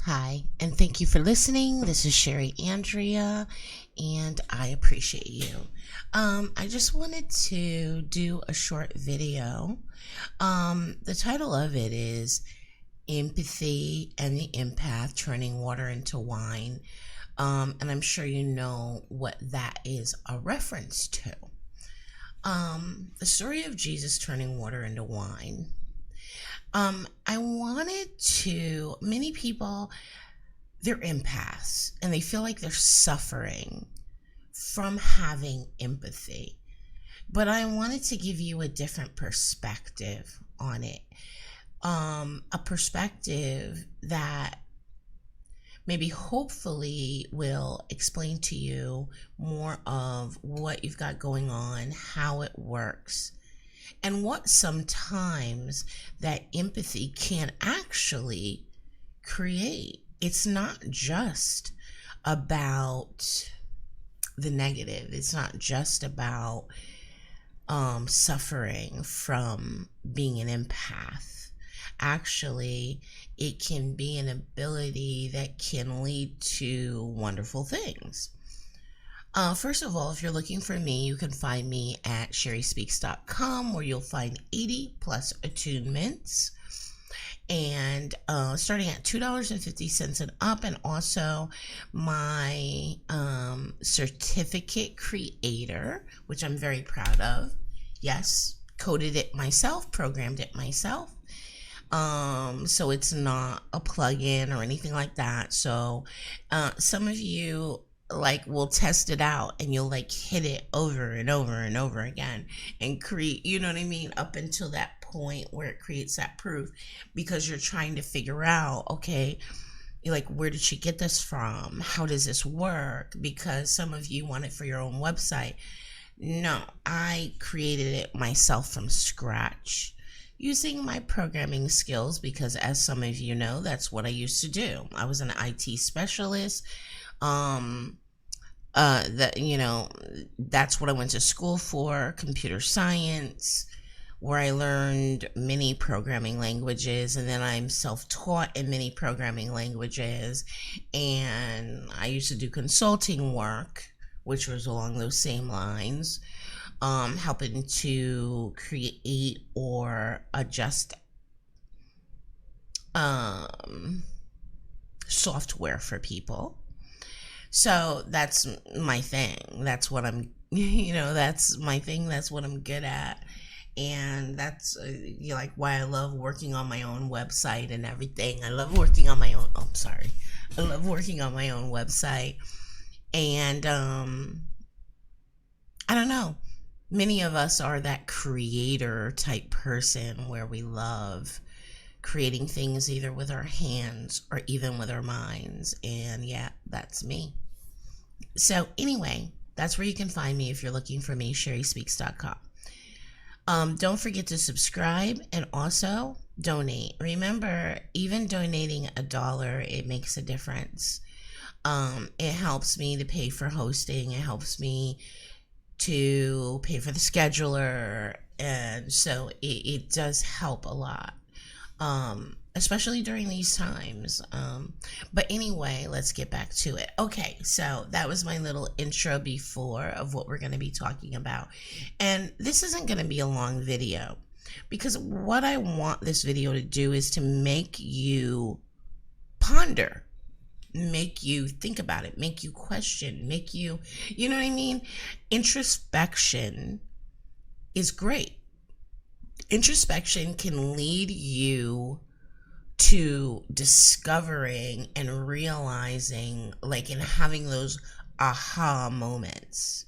Hi, and thank you for listening. This is Sherry Andrea, and I appreciate you. I just wanted to do a short video. The title of it is Empathy and the Empath Turning Water into Wine. And I'm sure you know what that is a reference to. The story of Jesus turning water into wine. I wanted to, many people, they're empaths and they feel like they're suffering from having empathy. But I wanted to give you a different perspective on it. A perspective that maybe hopefully will explain to you more of what you've got going on, how it works, and what sometimes that empathy can actually create. It's not just about the negative. It's not just about suffering from being an empath. Actually, it can be an ability that can lead to wonderful things. First of all, if you're looking for me, you can find me at sherryspeaks.com, where you'll find 80 plus attunements, and starting at $2.50 and up, and also my certificate creator, which I'm very proud of. Yes, coded it myself, programmed it myself. So it's not a plugin or anything like that. So some of you will test it out and you'll hit it over and over and over again and create, you know what I mean, up until that point where it creates that proof, because you're trying to figure out, okay, where did she get this from? How does this work? Because some of you want it for your own website. No, I created it myself from scratch using my programming skills, because as some of you know, that's what I used to do. I was an IT specialist. That's what I went to school for, computer science, where I learned many programming languages, and then I'm self-taught in many programming languages. And I used to do consulting work, which was along those same lines, helping to create or adjust software for people. So that's my thing. That's what I'm, that's my thing. That's what I'm good at. And that's why I love working on my own website and everything. I love working on my own. Oh, I'm sorry. I love working on my own website. And I don't know. Many of us are that creator type person where we love creating things either with our hands or even with our minds. And yeah, that's me. So anyway, that's where you can find me if you're looking for me, sherryspeaks.com. Don't forget to subscribe and also donate. Remember, even donating $1, it makes a difference. It helps me to pay for hosting. It helps me to pay for the scheduler. And so it does help a lot. Especially during these times. But anyway, let's get back to it. Okay, so that was my little intro before of what we're going to be talking about. And this isn't going to be a long video, because what I want this video to do is to make you ponder, make you think about it, make you question, make you, you know what I mean? Introspection is great. Introspection can lead you to discovering and realizing, and having those aha moments,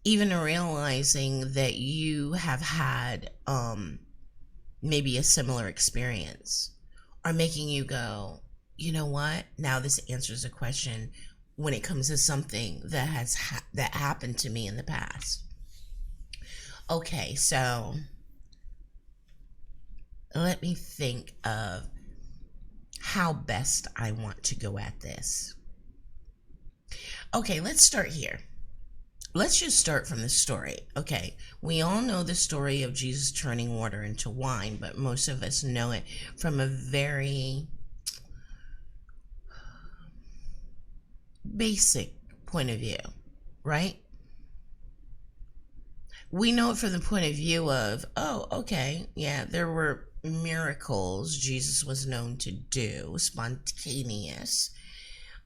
even realizing that you have had maybe a similar experience, or making you go, you know what, now this answers a question when it comes to something that that happened to me in the past. Okay, so let me think of how best I want to go at this. Okay, let's start here. Let's just start from the story. Okay, we all know the story of Jesus turning water into wine, but most of us know it from a very basic point of view, right? We know it from the point of view of, oh, okay, yeah, there were miracles Jesus was known to do, spontaneous.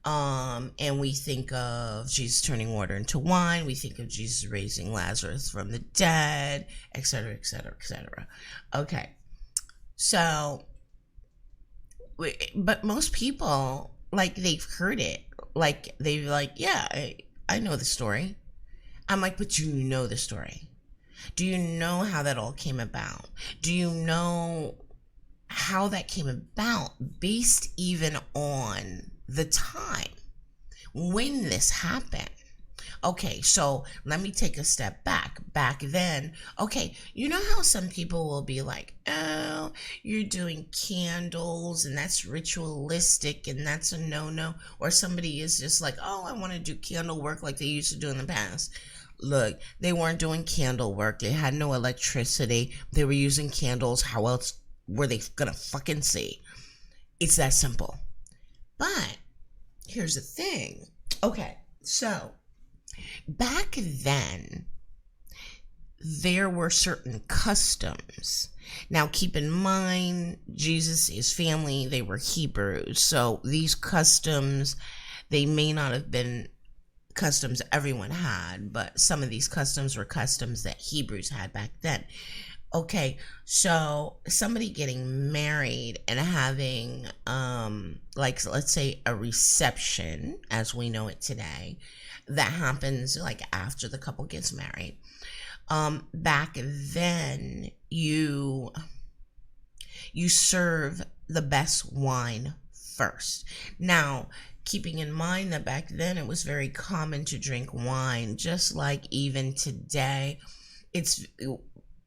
And we think of Jesus turning water into wine. We think of Jesus raising Lazarus from the dead, etc., etc., etc. Okay, so, but most people, like, they've heard it. Like, they've like, yeah, I know the story. I'm like, but you know the story. Do you know how that all came about? Do you know how that came about based even on the time when this happened? Okay, so let me take a step back. Back then, okay, you know how some people will be like, oh, you're doing candles and that's ritualistic and that's a no-no. Or somebody is just like, oh, I want to do candle work like they used to do in the past. Look, they weren't doing candle work. They had no electricity. They were using candles. How else were they gonna fucking see? It's that simple. But here's the thing. Okay, so back then, there were certain customs. Now, keep in mind, Jesus, his family, they were Hebrews. So these customs, they may not have been customs everyone had, but some of these customs were customs that Hebrews had back then. Okay, so somebody getting married and having, like, let's say a reception, as we know it today, that happens like after the couple gets married. Back then, you serve the best wine first. Now, keeping in mind that back then it was very common to drink wine, just like even today,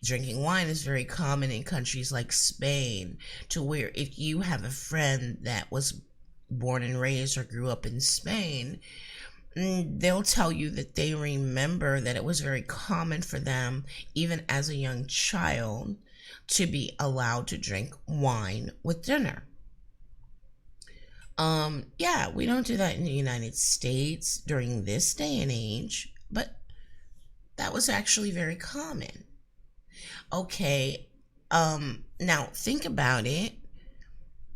drinking wine is very common in countries like Spain, to where if you have a friend that was born and raised or grew up in Spain, they'll tell you that they remember that it was very common for them, even as a young child, to be allowed to drink wine with dinner. Yeah, we don't do that in the United States during this day and age, but that was actually very common. Okay, now think about it.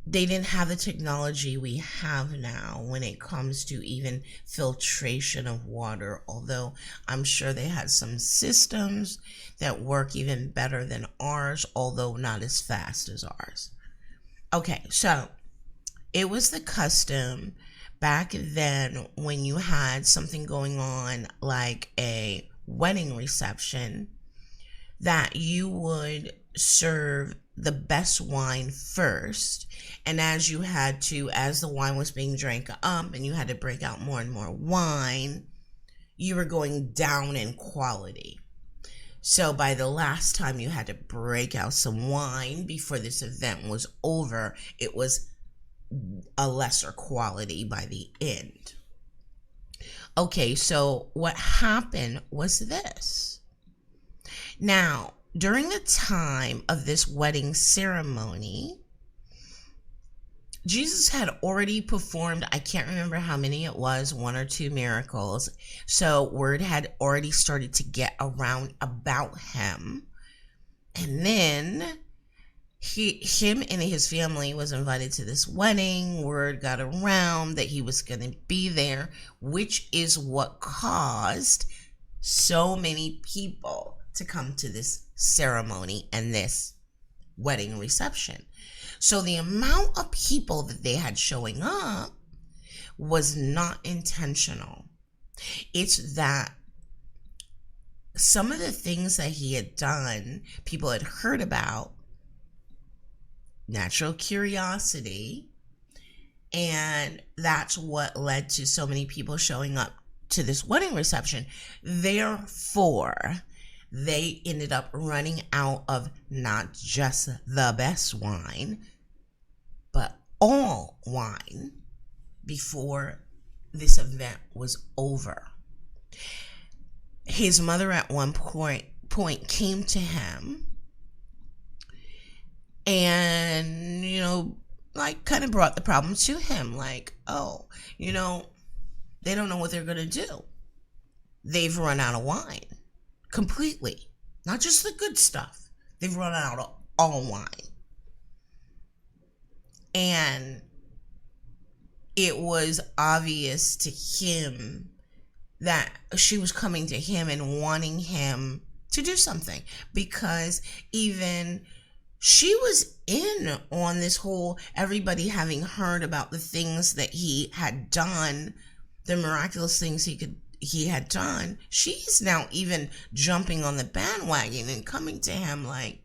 They didn't have the technology we have now when it comes to even filtration of water, although I'm sure they had some systems that work even better than ours, although not as fast as ours. Okay, so it was the custom back then when you had something going on like a wedding reception that you would serve the best wine first, and as the wine was being drank up and you had to break out more and more wine, you were going down in quality. So by the last time you had to break out some wine before this event was over, it was a lesser quality by the end. Okay, so what happened was this. Now, during the time of this wedding ceremony, Jesus had already performed, I can't remember how many it was, one or two miracles. So word had already started to get around about him. And then him and his family was invited to this wedding. Word got around that he was going to be there, which is what caused so many people to come to this ceremony and this wedding reception. So the amount of people that they had showing up was not intentional. It's that some of the things that he had done, people had heard about, natural curiosity, and that's what led to so many people showing up to this wedding reception. Therefore, they ended up running out of not just the best wine, but all wine before this event was over. His mother at one point came to him and, like, kind of brought the problem to him. Like, oh, They don't know what they're going to do. They've run out of wine completely. Not just the good stuff. They've run out of all wine. And it was obvious to him that she was coming to him and wanting him to do something, because even she was in on this whole, everybody having heard about the things that he had done, the miraculous things he had done. She's now even jumping on the bandwagon and coming to him like,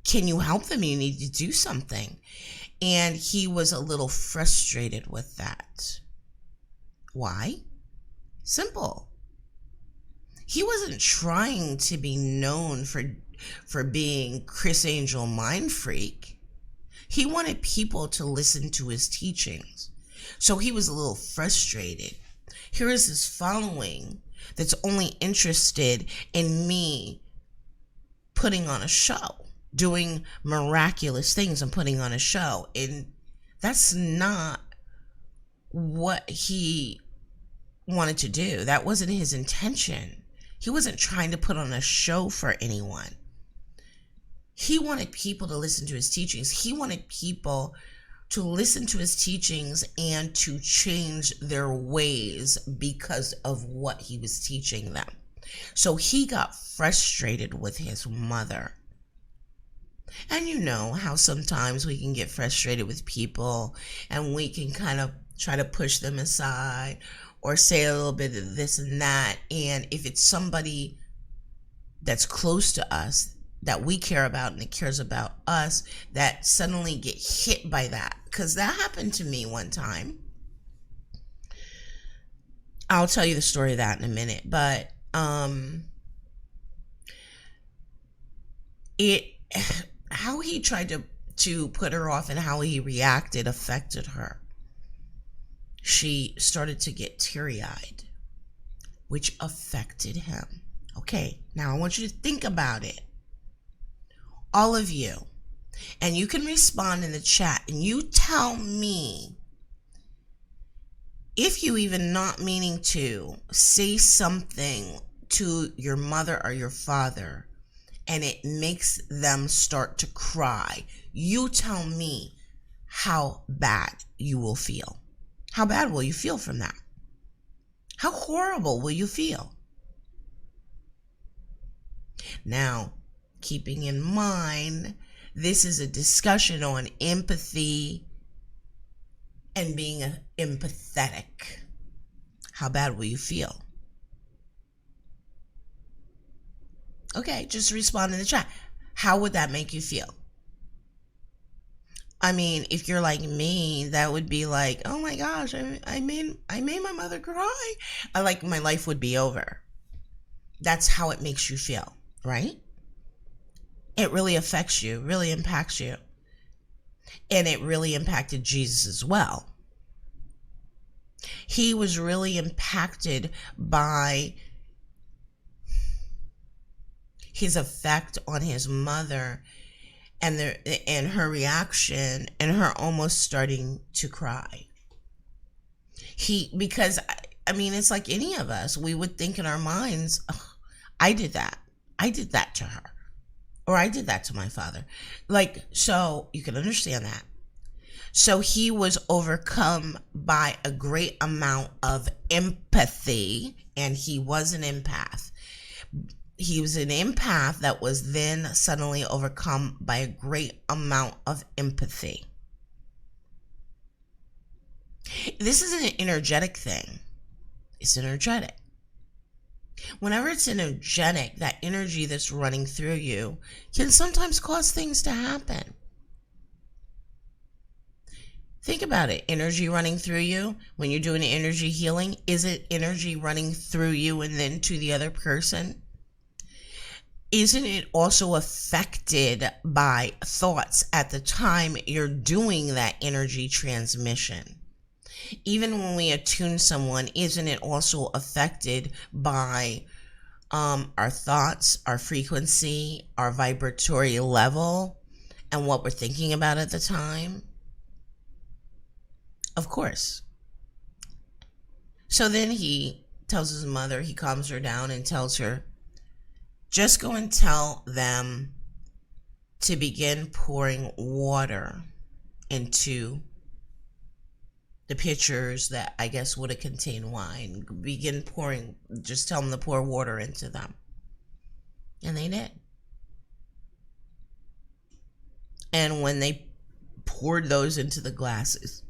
can you help them? You need to do something. And he was a little frustrated with that. Why? Simple. He wasn't trying to be known for being Chris Angel mind freak. He wanted people to listen to his teachings. So he was a little frustrated. Here is this following that's only interested in me putting on a show, doing miraculous things and putting on a show. And that's not what he wanted to do. That wasn't his intention. He wasn't trying to put on a show for anyone. He wanted people to listen to his teachings. He wanted people to listen to his teachings and to change their ways because of what he was teaching them. So he got frustrated with his mother. And you know how sometimes we can get frustrated with people and we can kind of try to push them aside or say a little bit of this and that. And if it's somebody that's close to us, that we care about and that cares about us, that suddenly get hit by that. Because that happened to me one time. I'll tell you the story of that in a minute. But how he tried to put her off and how he reacted affected her. She started to get teary-eyed, which affected him. Okay, now I want you to think about it. All of you. And you can respond in the chat and you tell me if you, even not meaning to, say something to your mother or your father and it makes them start to cry. You tell me how bad you will feel. How bad will you feel from that? How horrible will you feel? Now, keeping in mind, this is a discussion on empathy and being empathetic. How bad will you feel? Okay, just respond in the chat. How would that make you feel? I mean, if you're like me, that would be like, oh my gosh, I made my mother cry. My life would be over. That's how it makes you feel, right? It really affects you, really impacts you. And it really impacted Jesus as well. He was really impacted by his effect on his mother and her reaction and her almost starting to cry. Because it's like any of us, we would think in our minds, oh, I did that to her. Or I did that to my father. So you can understand that. So he was overcome by a great amount of empathy, and he was an empath. He was an empath that was then suddenly overcome by a great amount of empathy. This isn't an energetic thing. It's energetic. Whenever it's energetic, that energy that's running through you can sometimes cause things to happen. Think about it. Energy running through you when you're doing energy healing. Is it energy running through you and then to the other person? Isn't it also affected by thoughts at the time you're doing that energy transmission? Even when we attune someone, isn't it also affected by our thoughts, our frequency, our vibratory level, and what we're thinking about at the time? Of course. So then he tells his mother, he calms her down and tells her, just go and tell them to begin pouring water into the pitchers that I guess would have contained wine. Begin pouring, just tell them to pour water into them. And they did. And when they poured those into the glasses,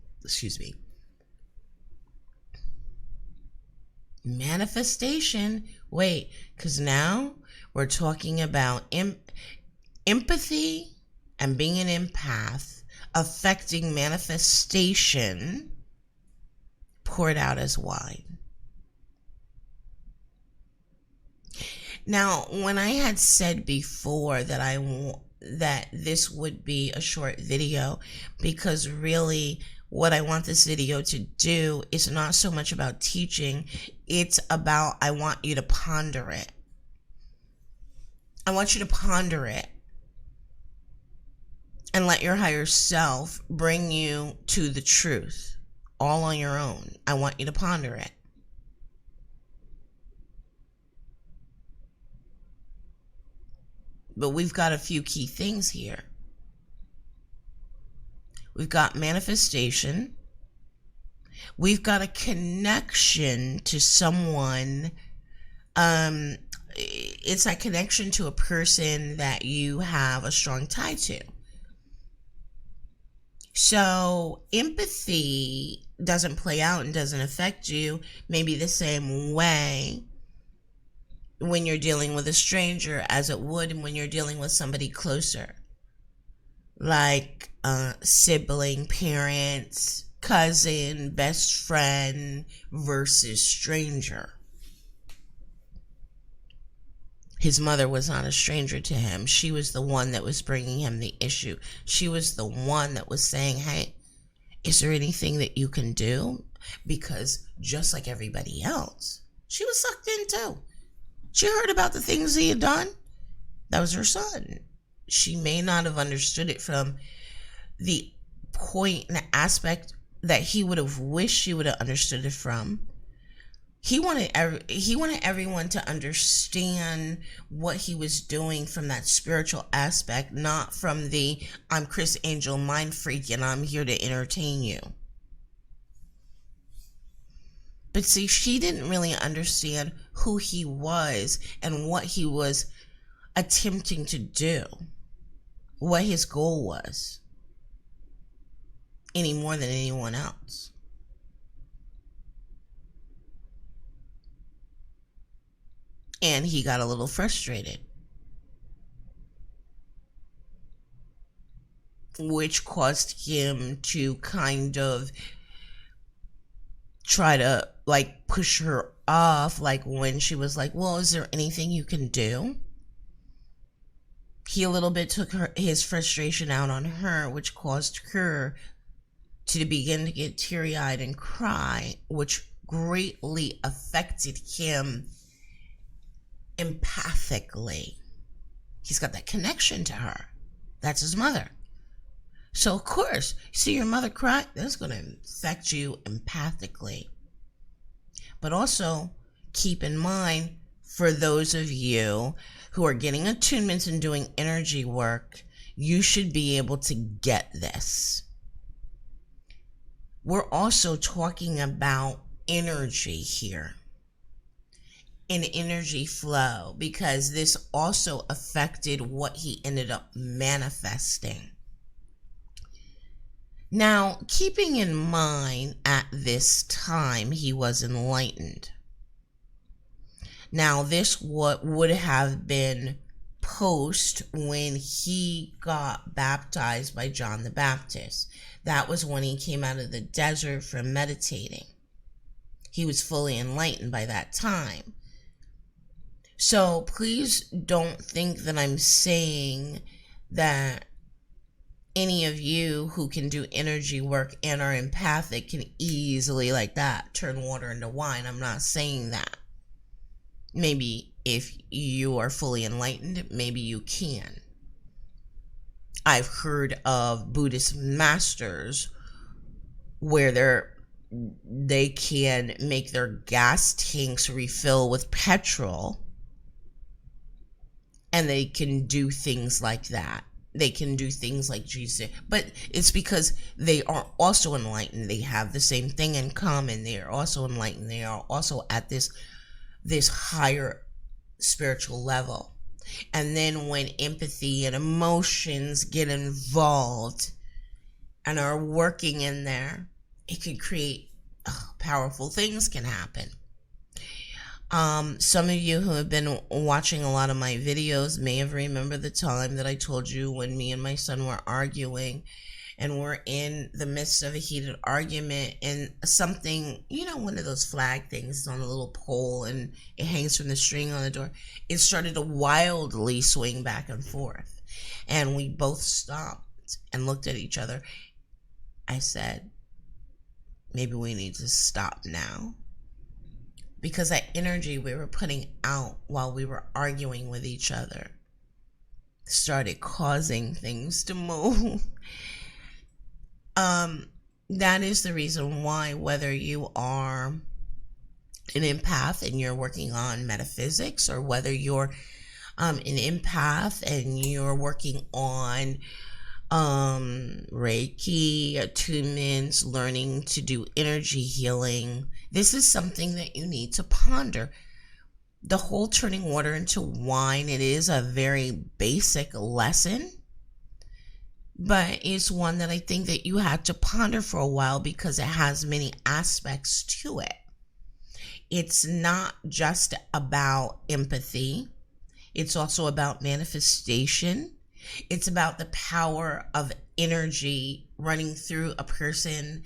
manifestation. Wait, because now we're talking about empathy and being an empath affecting manifestation poured out as wine. Now, when I had said before that this would be a short video, because really what I want this video to do is not so much about teaching, it's about, I want you to ponder it. I want you to ponder it and let your higher self bring you to the truth all on your own. I want you to ponder it. But we've got a few key things here. We've got manifestation. We've got a connection to someone. It's a connection to a person that you have a strong tie to. So empathy doesn't play out and doesn't affect you maybe the same way when you're dealing with a stranger as it would when you're dealing with somebody closer, like sibling, parents, cousin, best friend versus stranger. His mother was not a stranger to him. She was the one that was bringing him the issue. She was the one that was saying, hey, is there anything that you can do? Because just like everybody else, she was sucked in too. She heard about the things he had done. That was her son. She may not have understood it from the point and the aspect that he would have wished she would have understood it from. He wanted everyone to understand what he was doing from that spiritual aspect, not from the I'm Chris Angel mind freak and I'm here to entertain you. But see, she didn't really understand who he was and what he was attempting to do, what his goal was, any more than anyone else. And he got a little frustrated, which caused him to kind of try to like push her off, like when she was like, well, is there anything you can do? He a little bit took his frustration out on her, which caused her to begin to get teary-eyed and cry, which greatly affected him empathically. He's got that connection to her. That's his mother. So of course, see your mother cry, that's going to affect you empathically. But also keep in mind, for those of you who are getting attunements and doing energy work, you should be able to get this. We're also talking about energy here, an energy flow, because this also affected what he ended up manifesting. Now, keeping in mind at this time he was enlightened. Now, this what would have been post when he got baptized by John the Baptist. That was when he came out of the desert from meditating. He was fully enlightened by that time. So please don't think that I'm saying that any of you who can do energy work and are empathic can easily like that turn water into wine. I'm not saying that. Maybe if you are fully enlightened, maybe you can. I've heard of Buddhist masters where they're they can make their gas tanks refill with petrol, and they can do things like that. They can do things like Jesus, but it's because they are also enlightened. They have the same thing in common. They are also enlightened. They are also at this higher spiritual level. And then when empathy and emotions get involved and are working in there, it can create powerful things can happen. Some of you who have been watching a lot of my videos may have remembered the time that I told you when me and my son were arguing, and we're in the midst of a heated argument, and something, one of those flag things on a little pole and it hangs from the string on the door, it started to wildly swing back and forth, and we both stopped and looked at each other. I said, maybe we need to stop now, because that energy we were putting out while we were arguing with each other started causing things to move. That is the reason why, whether you are an empath and you're working on metaphysics, or whether you're an empath and you're working on Reiki, attunements, learning to do energy healing, this is something that you need to ponder. The whole turning water into wine, it is a very basic lesson, but it's one that I think that you had to ponder for a while because it has many aspects to it. It's not just about empathy. It's also about manifestation. It's about the power of energy running through a person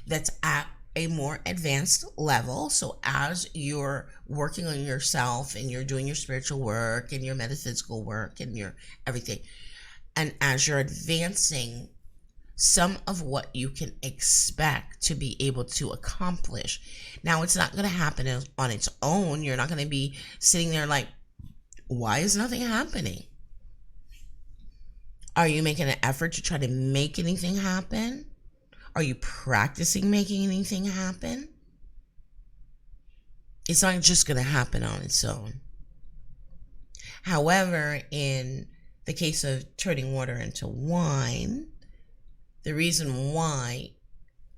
that's at a more advanced level. So as you're working on yourself and you're doing your spiritual work and your metaphysical work and your everything, and as you're advancing, some of what you can expect to be able to accomplish. Now, it's not going to happen on its own. You're not going to be sitting there like, why is nothing happening? Are you making an effort to try to make anything happen? Are you practicing making anything happen? It's not just going to happen on its own. However, in the case of turning water into wine, the reason why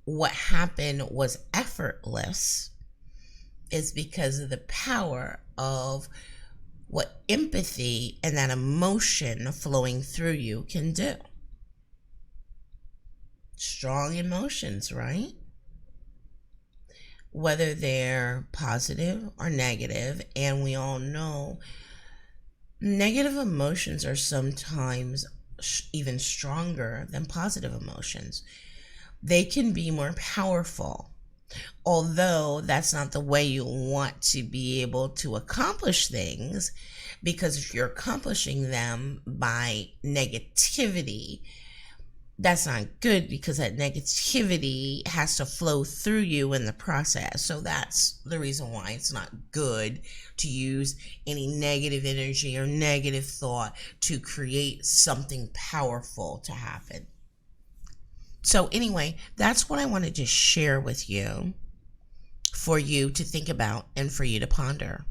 what happened was effortless is because of the power of what empathy and that emotion flowing through you can do. Strong emotions, right? Whether they're positive or negative, and we all know negative emotions are sometimes even stronger than positive emotions. They can be more powerful, although that's not the way you want to be able to accomplish things, because if you're accomplishing them by negativity, that's not good, because that negativity has to flow through you in the process. So that's the reason why it's not good to use any negative energy or negative thought to create something powerful to happen. So anyway, that's what I wanted to share with you for you to think about and for you to ponder,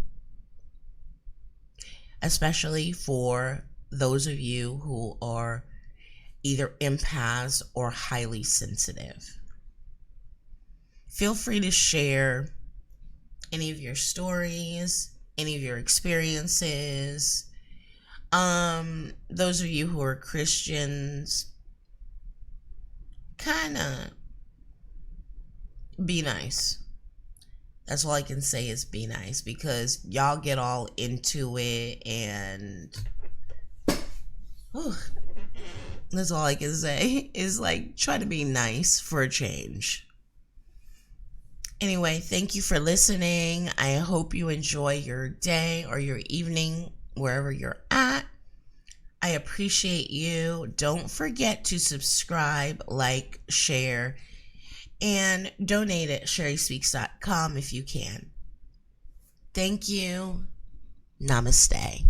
especially for those of you who are either empaths or highly sensitive. Feel free to share any of your stories, any of your experiences. Those of you who are Christians, kind of be nice. That's all I can say is be nice, because y'all get all into it, and that's all I can say is like, try to be nice for a change. Anyway, thank you for listening. I hope you enjoy your day or your evening wherever you're at. I appreciate you. Don't forget to subscribe, like, share, and donate at sherryspeaks.com if you can. Thank you. Namaste.